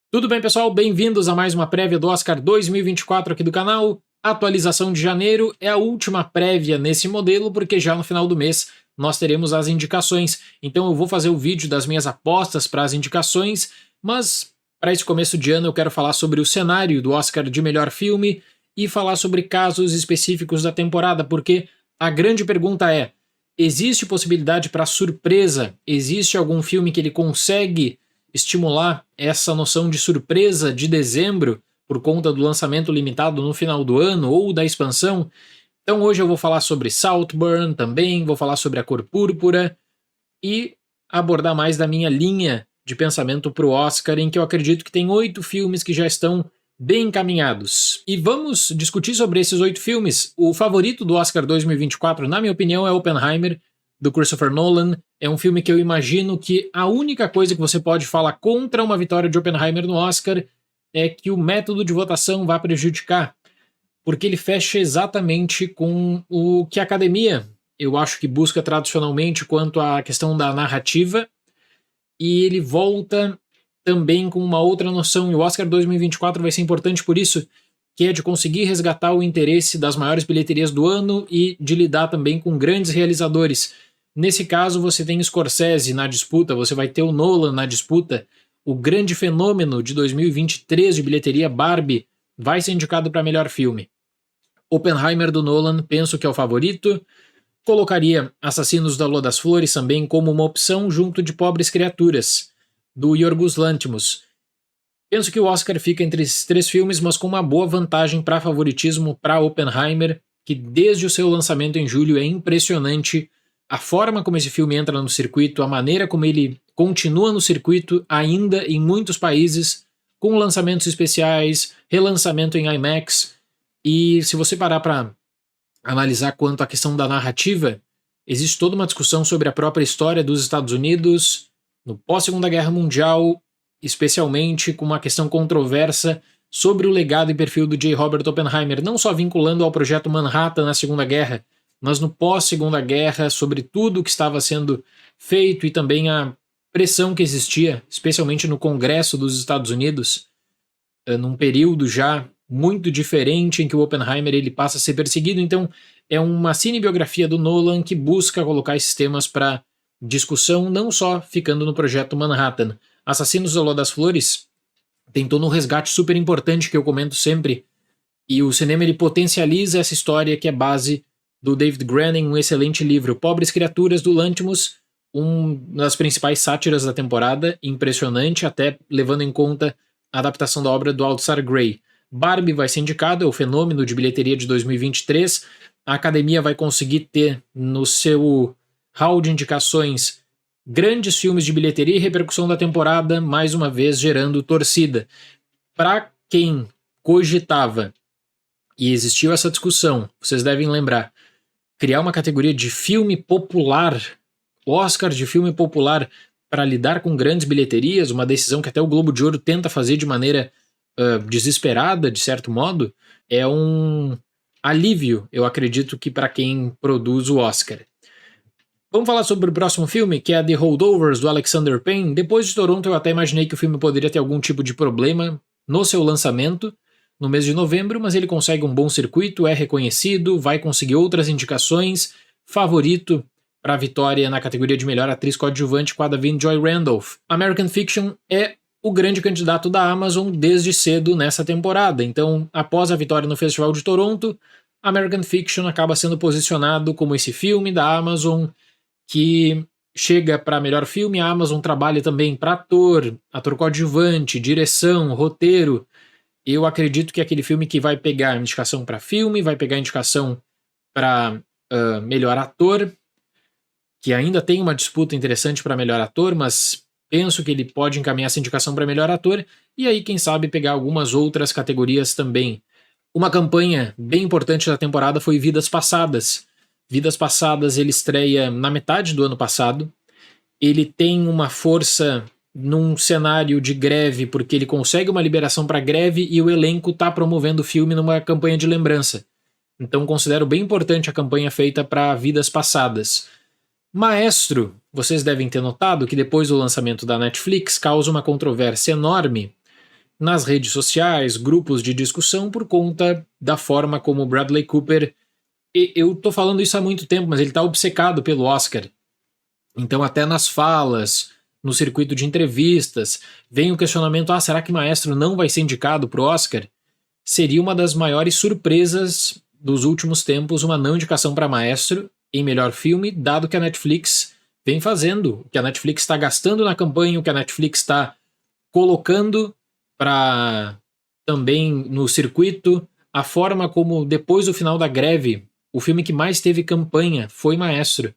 Tudo bem, pessoal? Bem-vindos a mais uma prévia do Oscar 2024 aqui do canal. Atualização de janeiro é a última prévia nesse modelo, porque já no final do mês nós teremos as indicações. Então eu vou fazer o vídeo das minhas apostas para as indicações, mas para esse começo de ano eu quero falar sobre o cenário do Oscar de melhor filme e falar sobre casos específicos da temporada, porque a grande pergunta é: existe possibilidade para surpresa? Existe algum filme que ele consegue estimular essa noção de surpresa de dezembro por conta do lançamento limitado no final do ano ou da expansão? Então hoje eu vou falar sobre Saltburn também, vou falar sobre A Cor Púrpura e abordar mais da minha linha de pensamento para o Oscar, em que eu acredito que tem 8 filmes que já estão bem encaminhados. E vamos discutir sobre esses 8 filmes. O favorito do Oscar 2024, na minha opinião, é Oppenheimer, do Christopher Nolan. É um filme que eu imagino que a única coisa que você pode falar contra uma vitória de Oppenheimer no Oscar é que o método de votação vai prejudicar, porque ele fecha exatamente com o que a academia, eu acho que busca tradicionalmente quanto à questão da narrativa, e ele volta também com uma outra noção, e o Oscar 2024 vai ser importante por isso, que é de conseguir resgatar o interesse das maiores bilheterias do ano e de lidar também com grandes realizadores. Nesse caso, você tem Scorsese na disputa, você vai ter o Nolan na disputa. O grande fenômeno de 2023 de bilheteria, Barbie, vai ser indicado para melhor filme. Oppenheimer do Nolan, penso que é o favorito. Colocaria Assassinos da Lua das Flores também como uma opção junto de Pobres Criaturas, do Yorgos Lanthimos. Penso que o Oscar fica entre esses 3 filmes, mas com uma boa vantagem para favoritismo para Oppenheimer, que desde o seu lançamento em julho é impressionante a forma como esse filme entra no circuito, a maneira como ele continua no circuito ainda em muitos países, com lançamentos especiais, relançamento em IMAX. E se você parar para analisar quanto à questão da narrativa, existe toda uma discussão sobre a própria história dos Estados Unidos no pós-Segunda Guerra Mundial, especialmente com uma questão controversa sobre o legado e perfil do J. Robert Oppenheimer, não só vinculando ao projeto Manhattan na Segunda Guerra, mas no pós-Segunda Guerra, sobre tudo o que estava sendo feito e também a pressão que existia, especialmente no Congresso dos Estados Unidos, num período já muito diferente em que o Oppenheimer ele passa a ser perseguido. Então é uma cinebiografia do Nolan que busca colocar esses temas para discussão, não só ficando no projeto Manhattan. Assassinos da Lua das Flores tem todo um resgate super importante que eu comento sempre, e o cinema ele potencializa essa história que é base do David Grannon, um excelente livro. Pobres Criaturas, do Lanthimos, uma das principais sátiras da temporada, impressionante, até levando em conta a adaptação da obra do Aldous Gray. Barbie vai ser indicado, é o fenômeno de bilheteria de 2023. A academia vai conseguir ter no seu hall de indicações grandes filmes de bilheteria e repercussão da temporada, mais uma vez gerando torcida. Para quem cogitava, e existiu essa discussão, vocês devem lembrar, criar uma categoria de filme popular, Oscar de filme popular, para lidar com grandes bilheterias, uma decisão que até o Globo de Ouro tenta fazer de maneira desesperada, de certo modo, é um alívio, eu acredito que para quem produz o Oscar. Vamos falar sobre o próximo filme, que é The Holdovers, do Alexander Payne. Depois de Toronto, eu até imaginei que o filme poderia ter algum tipo de problema no seu lançamento, no mês de novembro, mas ele consegue um bom circuito, é reconhecido, vai conseguir outras indicações, favorito para a vitória na categoria de melhor atriz coadjuvante com a Da'Vine Joy Randolph. American Fiction é o grande candidato da Amazon desde cedo nessa temporada, então após a vitória no Festival de Toronto, American Fiction acaba sendo posicionado como esse filme da Amazon que chega para melhor filme. A Amazon trabalha também para ator coadjuvante, direção, roteiro. Eu acredito que é aquele filme que vai pegar indicação para filme, vai pegar indicação para melhor ator, que ainda tem uma disputa interessante para melhor ator, mas penso que ele pode encaminhar essa indicação para melhor ator, e aí quem sabe pegar algumas outras categorias também. Uma campanha bem importante da temporada foi Vidas Passadas. Vidas Passadas ele estreia na metade do ano passado, ele tem uma força num cenário de greve, porque ele consegue uma liberação para greve e o elenco está promovendo o filme numa campanha de lembrança. Então considero bem importante a campanha feita para Vidas Passadas. Maestro, vocês devem ter notado que depois do lançamento da Netflix causa uma controvérsia enorme, nas redes sociais, grupos de discussão, por conta da forma como o Bradley Cooper, e eu tô falando isso há muito tempo, mas ele tá obcecado pelo Oscar. Então até nas falas, no circuito de entrevistas, vem o questionamento, será que Maestro não vai ser indicado pro Oscar? Seria uma das maiores surpresas dos últimos tempos uma não indicação para Maestro em melhor filme, dado que a Netflix vem fazendo, o que a Netflix está gastando na campanha, o que a Netflix está colocando para também no circuito, a forma como depois do final da greve, o filme que mais teve campanha foi Maestro.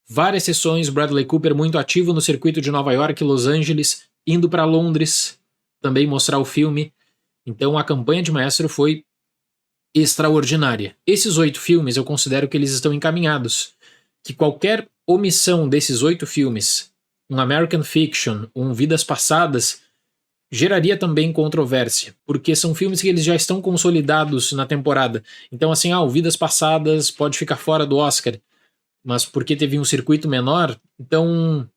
Várias sessões, Bradley Cooper muito ativo no circuito de Nova York e Los Angeles, indo para Londres também mostrar o filme. Então a campanha de Maestro foi extraordinária. Esses 8 filmes eu considero que eles estão encaminhados. Que qualquer omissão desses 8 filmes, um American Fiction, um Vidas Passadas, geraria também controvérsia, porque são filmes que eles já estão consolidados na temporada. Então assim, o Vidas Passadas pode ficar fora do Oscar, mas porque teve um circuito menor, então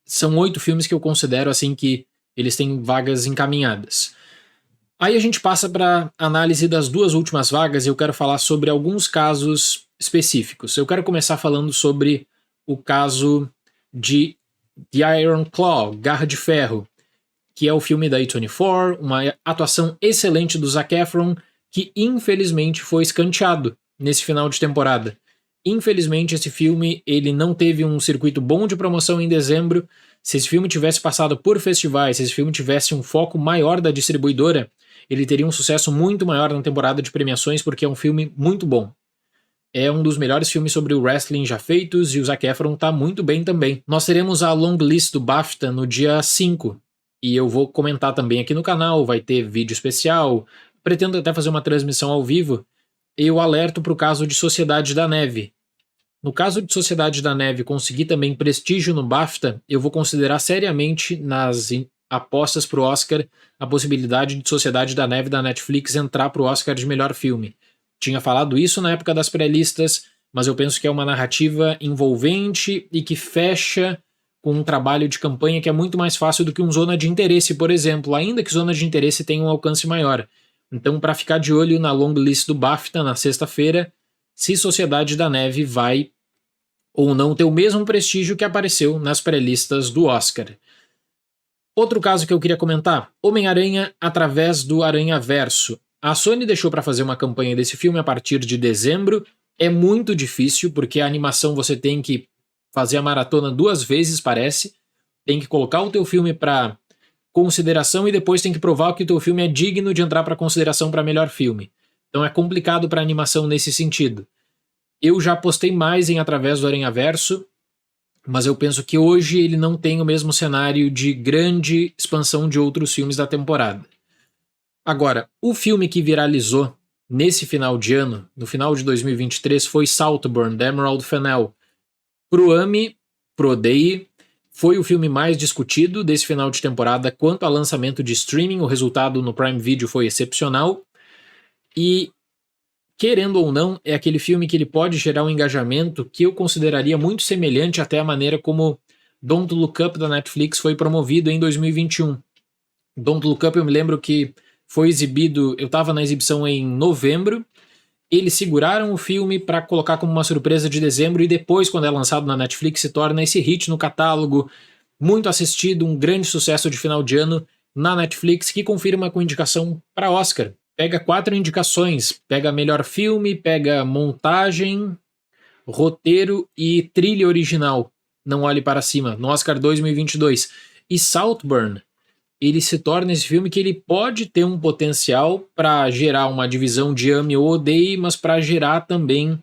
são 8 filmes que eu considero assim que eles têm vagas encaminhadas. Aí a gente passa para análise das 2 últimas vagas e eu quero falar sobre alguns casos específicos. Eu quero começar falando sobre o caso de The Iron Claw, Garra de Ferro, que é o filme da A24, uma atuação excelente do Zac Efron, que infelizmente foi escanteado nesse final de temporada. Infelizmente esse filme ele não teve um circuito bom de promoção em dezembro. Se esse filme tivesse passado por festivais, se esse filme tivesse um foco maior da distribuidora, ele teria um sucesso muito maior na temporada de premiações, porque é um filme muito bom. É um dos melhores filmes sobre o wrestling já feitos e o Zac Efron tá muito bem também. Nós teremos a long list do BAFTA no dia 5, e eu vou comentar também aqui no canal, vai ter vídeo especial, pretendo até fazer uma transmissão ao vivo. Eu alerto para o caso de Sociedade da Neve. No caso de Sociedade da Neve conseguir também prestígio no BAFTA, eu vou considerar seriamente nas apostas para o Oscar a possibilidade de Sociedade da Neve da Netflix entrar para o Oscar de melhor filme. Tinha falado isso na época das pré-listas, mas eu penso que é uma narrativa envolvente e que fecha com um trabalho de campanha que é muito mais fácil do que um Zona de Interesse, por exemplo, ainda que Zona de Interesse tenha um alcance maior. Então, para ficar de olho na long list do BAFTA na sexta-feira, se Sociedade da Neve vai ou não ter o mesmo prestígio que apareceu nas pré-listas do Oscar. Outro caso que eu queria comentar, Homem-Aranha através do Aranhaverso. A Sony deixou para fazer uma campanha desse filme a partir de dezembro. É muito difícil, porque a animação você tem que fazer a maratona 2 vezes, parece. Tem que colocar o teu filme para consideração e depois tem que provar que o teu filme é digno de entrar para consideração para melhor filme. Então é complicado para animação nesse sentido. Eu já apostei mais em Através do Aranhaverso, mas eu penso que hoje ele não tem o mesmo cenário de grande expansão de outros filmes da temporada. Agora, o filme que viralizou nesse final de ano, no final de 2023, foi Saltburn, da Emerald Fennell. Pro ame, pro odeie, foi o filme mais discutido desse final de temporada quanto a lançamento de streaming. O resultado no Prime Video foi excepcional. E, querendo ou não, é aquele filme que ele pode gerar um engajamento que eu consideraria muito semelhante até a maneira como Don't Look Up da Netflix foi promovido em 2021. Don't Look Up, eu me lembro que foi exibido, eu estava na exibição em novembro, eles seguraram o filme para colocar como uma surpresa de dezembro e depois, quando é lançado na Netflix, se torna esse hit no catálogo, muito assistido, um grande sucesso de final de ano na Netflix, que confirma com indicação para Oscar. Pega 4 indicações, pega melhor filme, pega montagem, roteiro e trilha original, Não Olhe Para Cima, no Oscar 2022. E Saltburn, ele se torna esse filme que ele pode ter um potencial para gerar uma divisão de ame ou odeie, mas para gerar também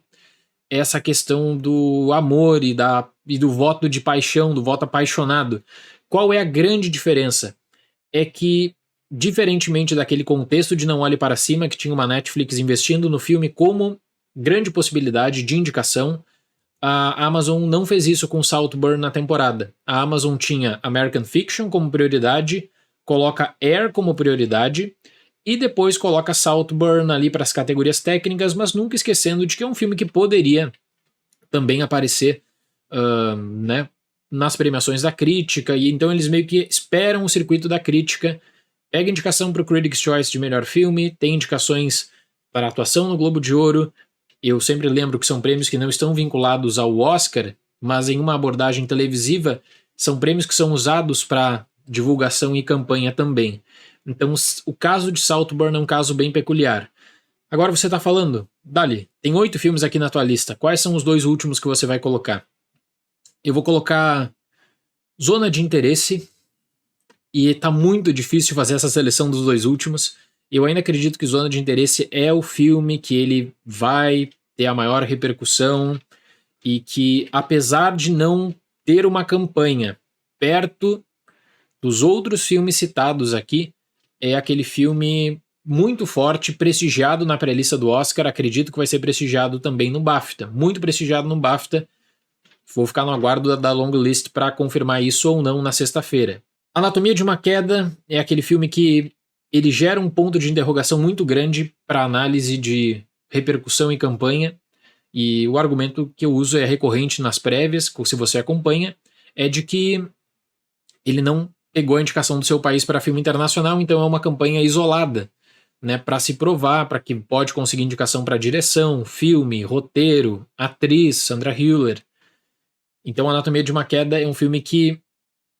essa questão do amor e do voto de paixão, do voto apaixonado. Qual é a grande diferença? É que, diferentemente daquele contexto de Não Olhe Para Cima, que tinha uma Netflix investindo no filme como grande possibilidade de indicação, a Amazon não fez isso com Saltburn na temporada. A Amazon tinha American Fiction como prioridade, coloca Air como prioridade e depois coloca Saltburn ali para as categorias técnicas, mas nunca esquecendo de que é um filme que poderia também aparecer né, nas premiações da crítica, e então eles meio que esperam o circuito da crítica pega indicação para o Critics' Choice de melhor filme, tem indicações para atuação no Globo de Ouro. Eu sempre lembro que são prêmios que não estão vinculados ao Oscar, mas em uma abordagem televisiva, são prêmios que são usados para divulgação e campanha também. Então, o caso de Saltburn é um caso bem peculiar. Agora você está falando, Dali, tem 8 filmes aqui na tua lista. Quais são os 2 últimos que você vai colocar? Eu vou colocar Zona de Interesse, e tá muito difícil fazer essa seleção dos 2 últimos. Eu ainda acredito que Zona de Interesse é o filme que ele vai ter a maior repercussão e que, apesar de não ter uma campanha perto dos outros filmes citados aqui, é aquele filme muito forte, prestigiado na pré-lista do Oscar, acredito que vai ser prestigiado também no BAFTA, muito prestigiado no BAFTA. Vou ficar no aguardo da long list para confirmar isso ou não na sexta-feira. Anatomia de uma Queda é aquele filme que ele gera um ponto de interrogação muito grande para análise de repercussão e campanha, e o argumento que eu uso é recorrente nas prévias, se você acompanha, é de que ele não pegou a indicação do seu país para filme internacional, então é uma campanha isolada, né, para se provar, para que pode conseguir indicação para direção, filme, roteiro, atriz, Sandra Hüller. Então Anatomia de uma Queda é um filme que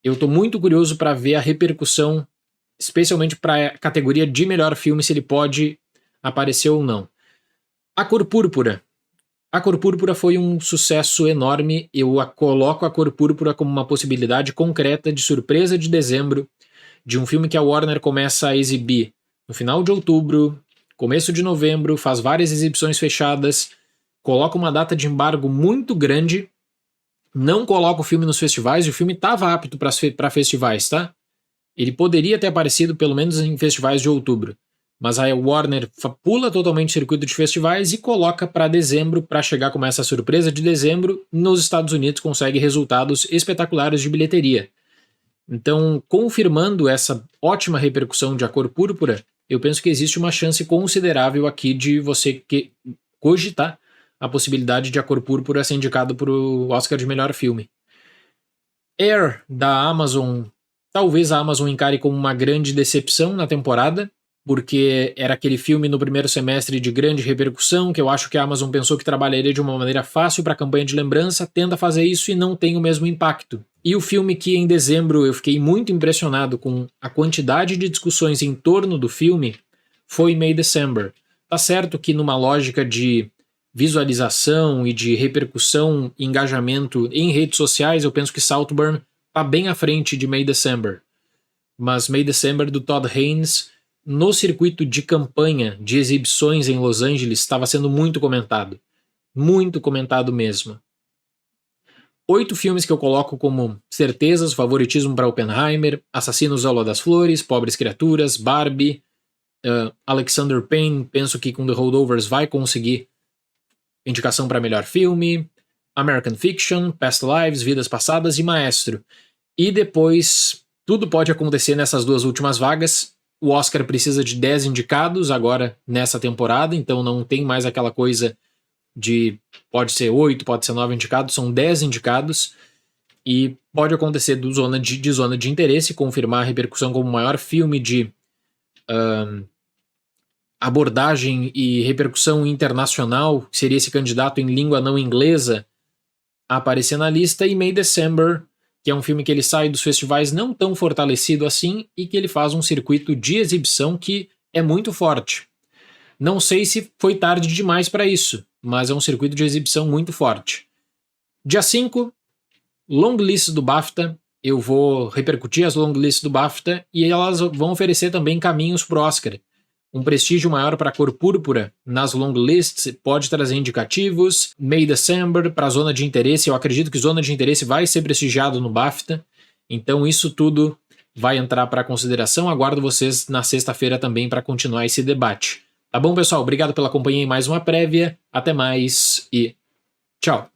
eu estou muito curioso para ver a repercussão, especialmente para a categoria de melhor filme, se ele pode aparecer ou não. A Cor Púrpura. A Cor Púrpura foi um sucesso enorme. Eu coloco A Cor Púrpura como uma possibilidade concreta de surpresa de dezembro, de um filme que a Warner começa a exibir no final de outubro, começo de novembro, faz várias exibições fechadas, coloca uma data de embargo muito grande, não coloca o filme nos festivais, e o filme estava apto para festivais, tá? Ele poderia ter aparecido pelo menos em festivais de outubro, mas a Warner pula totalmente o circuito de festivais e coloca para dezembro, para chegar como essa surpresa de dezembro. Nos Estados Unidos consegue resultados espetaculares de bilheteria. Então, confirmando essa ótima repercussão de A Cor Púrpura, eu penso que existe uma chance considerável aqui de você cogitar a possibilidade de A Cor Púrpura ser indicado para o Oscar de melhor filme. Air, da Amazon, talvez a Amazon encare como uma grande decepção na temporada, porque era aquele filme no primeiro semestre de grande repercussão, que eu acho que a Amazon pensou que trabalharia de uma maneira fácil para a campanha de lembrança, tenta fazer isso e não tem o mesmo impacto. E o filme que em dezembro eu fiquei muito impressionado com a quantidade de discussões em torno do filme foi May December. Tá certo que numa lógica de visualização e de repercussão e engajamento em redes sociais, eu penso que Saltburn tá bem à frente de May December. Mas May December do Todd Haynes, no circuito de campanha de exibições em Los Angeles, estava sendo muito comentado mesmo. 8 filmes que eu coloco como certezas: favoritismo para Oppenheimer, Assassinos ao Lua das Flores, Pobres Criaturas, Barbie, Alexander Payne, penso que com The Holdovers vai conseguir indicação para melhor filme, American Fiction, Past Lives, Vidas Passadas e Maestro. E depois, tudo pode acontecer nessas 2 últimas vagas. O Oscar precisa de 10 indicados agora nessa temporada, então não tem mais aquela coisa de pode ser 8, pode ser 9 indicados, são 10 indicados, e pode acontecer de zona de interesse, confirmar a repercussão como o maior filme de abordagem e repercussão internacional, que seria esse candidato em língua não inglesa, a aparecer na lista, e May December, que é um filme que ele sai dos festivais não tão fortalecido assim e que ele faz um circuito de exibição que é muito forte. Não sei se foi tarde demais para isso, mas é um circuito de exibição muito forte. Dia 5, long list do BAFTA. Eu vou repercutir as long lists do BAFTA e elas vão oferecer também caminhos para o Oscar. Um prestígio maior para a Cor Púrpura nas long lists pode trazer indicativos. May December para a Zona de Interesse. Eu acredito que Zona de Interesse vai ser prestigiado no BAFTA. Então isso tudo vai entrar para consideração. Aguardo vocês na sexta-feira também para continuar esse debate. Tá bom, pessoal? Obrigado pela companhia em mais uma prévia. Até mais e tchau!